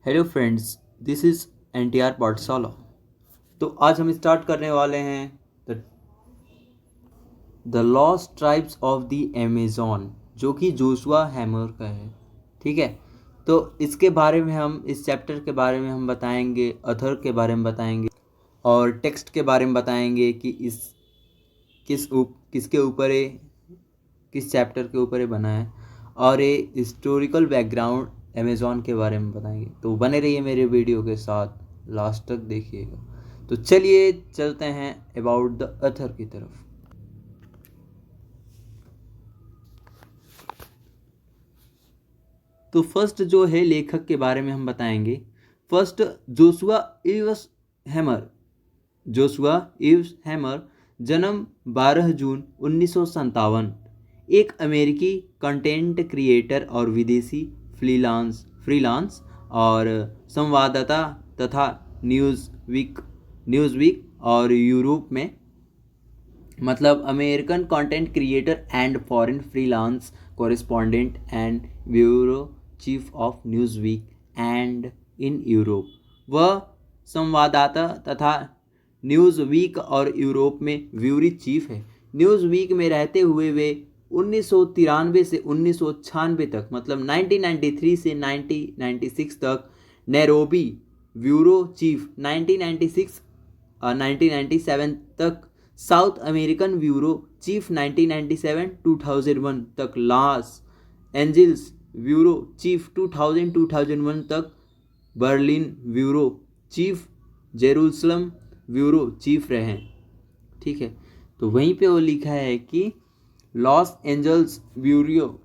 Hello friends, this is NTR पाठशाला। तो आज हम स्टार्ट करने वाले हैं the lost tribes of the Amazon, जो कि जोशुआ हैमर का है। ठीक है, तो इसके बारे में हम इस चैप्टर के बारे में हम बताएंगे, अथर के बारे में बताएंगे और टेक्स्ट के बारे में बताएंगे कि इस किसके ऊपर ये, किस चैप्टर के ऊपर ये बना है, और ये हिस्टोरिकल बैकग्राउंड अमेज़न के बारे में बताएंगे। तो बने रहिए मेरे वीडियो के साथ, लास्ट तक देखिएगा। तो चलिए चलते हैं अबाउट द अथर की तरफ। तो फर्स्ट जो है लेखक के बारे में हम बताएंगे। First, Joshua ifs hammer. Joshua ifs hammer जन्म 12 जून 1957, एक अमेरिकी कंटेंट क्रिएटर और विदेशी फ्रीलांस और संवाददाता तथा न्यूज़ वीक और यूरोप में, मतलब American content creator and foreign freelance correspondent and bureau chief of Newsweek and in Europe. वह संवाददाता तथा न्यूज़ वीक और यूरोप में ब्यूरो चीफ है। न्यूज़ वीक में रहते हुए वे 1993 से 1996 तक, मतलब 1993 से 1996 तक नैरोबी ब्यूरो चीफ, 1996 और 1997 तक साउथ अमेरिकन ब्यूरो चीफ, 1997-2001 तक लॉस एंजल्स ब्यूरो चीफ, 2000-2001 तक Berlin bureau chief, Jerusalem bureau chief रहे। ठीक है, तो वहीं पे वो लिखा है कि Los Angeles bureau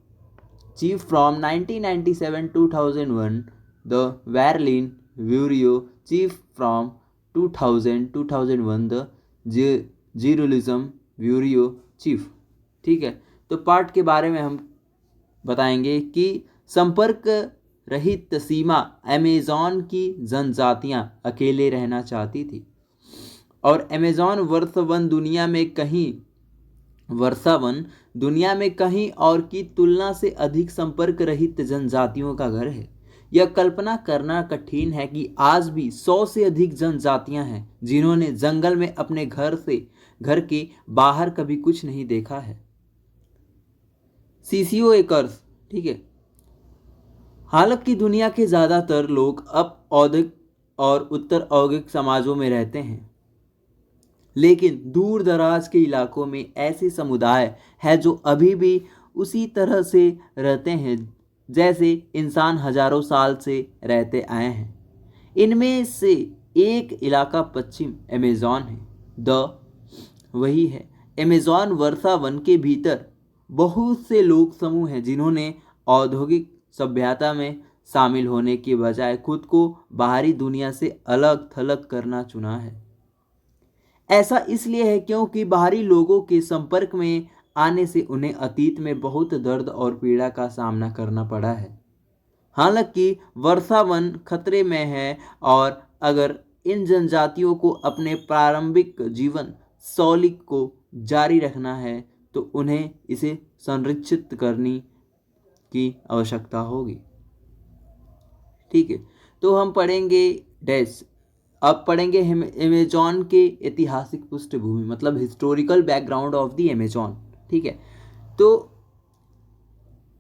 chief from 1997-2001, the Berlin bureau chief from 2000-2001, the Jerusalem bureau chief. ठीक है, तो पार्ट के बारे में हम बताएंगे कि संपर्क रहित सीमा अमेज़न की जनजातियां अकेले रहना चाहती थी और अमेज़न वर्षावन दुनिया में कहीं और की तुलना से अधिक संपर्क रहित जनजातियों का घर है। यह कल्पना करना कठिन है कि आज भी 100 से अधिक जनजातियां हैं जिन्होंने जंगल में अपने घर के बाहर कभी कुछ नहीं देखा है। CCO acres. ठीक है, हालांकि दुनिया के ज़्यादातर लोग अब औद्योगिक और उत्तर औद्योगिक समाजों में रहते हैं, लेकिन दूर दराज के इलाकों में ऐसे समुदाय हैं जो अभी भी उसी तरह से रहते हैं जैसे इंसान हजारों साल से रहते आए हैं। इनमें से एक इलाका पश्चिम अमेज़न है। द वही है अमेज़न वर्षा वन के भीतर बहुत से लोग समूह हैं जिन्होंने औद्योगिक सभ्यता में शामिल होने के बजाय खुद को बाहरी दुनिया से अलग थलग करना चुना है। ऐसा इसलिए है क्योंकि बाहरी लोगों के संपर्क में आने से उन्हें अतीत में बहुत दर्द और पीड़ा का सामना करना पड़ा है। हालांकि वर्षा वन खतरे में है और अगर इन जनजातियों को अपने प्रारंभिक जीवन शैली को जारी रखना है तो उन्हें इसे संरक्षित करने की आवश्यकता होगी। ठीक है, तो हम पढ़ेंगे डैश। अब पढ़ेंगे अमेज़न के ऐतिहासिक पृष्ठभूमि, मतलब historical background of the Amazon. ठीक है, तो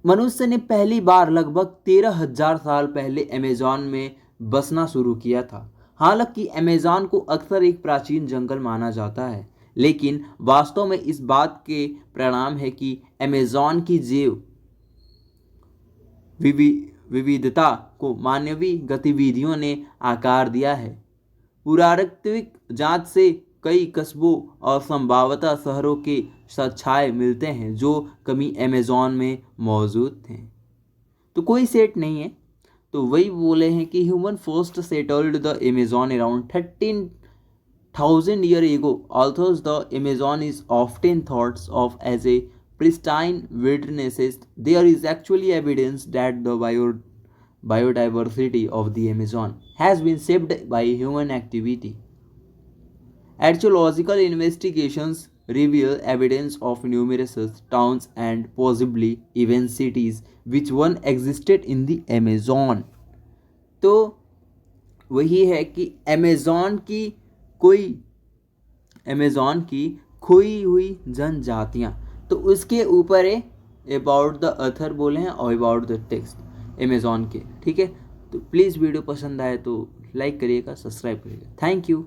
मनुष्य ने पहली बार लगभग 13,000 साल पहले अमेज़न में बसना शुरू किया था। हालांकि अमेज़न को अक्सर एक प्राचीन जंगल माना जाता है, लेकिन वास्तव में इस बात के परिणाम है कि अमेज़न की जैव विविधता को मानवीय गतिविधियों ने आकार दिया है। पुरातात्विक जांच से कई कस्बों और संभवतः शहरों के छाए मिलते हैं जो कभी अमेज़न में मौजूद थे। तो कोई सेट नहीं है, तो वही बोले हैं कि human first settled the Amazon around 13,000 year ago. Although the Amazon is often thoughts of as a pristine wildernesses, there is actually evidence that the biodiversity of the Amazon has been shaped by human activity. Archaeological investigations reveal evidence of numerous towns and possibly even cities which once existed in the Amazon. तो वही है कि Amazon की खोई हुई जनजातियाँ, तो उसके ऊपर है अबाउट द अथर बोले हैं और अबाउट द टेक्स्ट अमेज़ॉन के, ठीक है। तो प्लीज़ वीडियो पसंद आए तो लाइक करिएगा, सब्सक्राइब करिएगा। Thank you.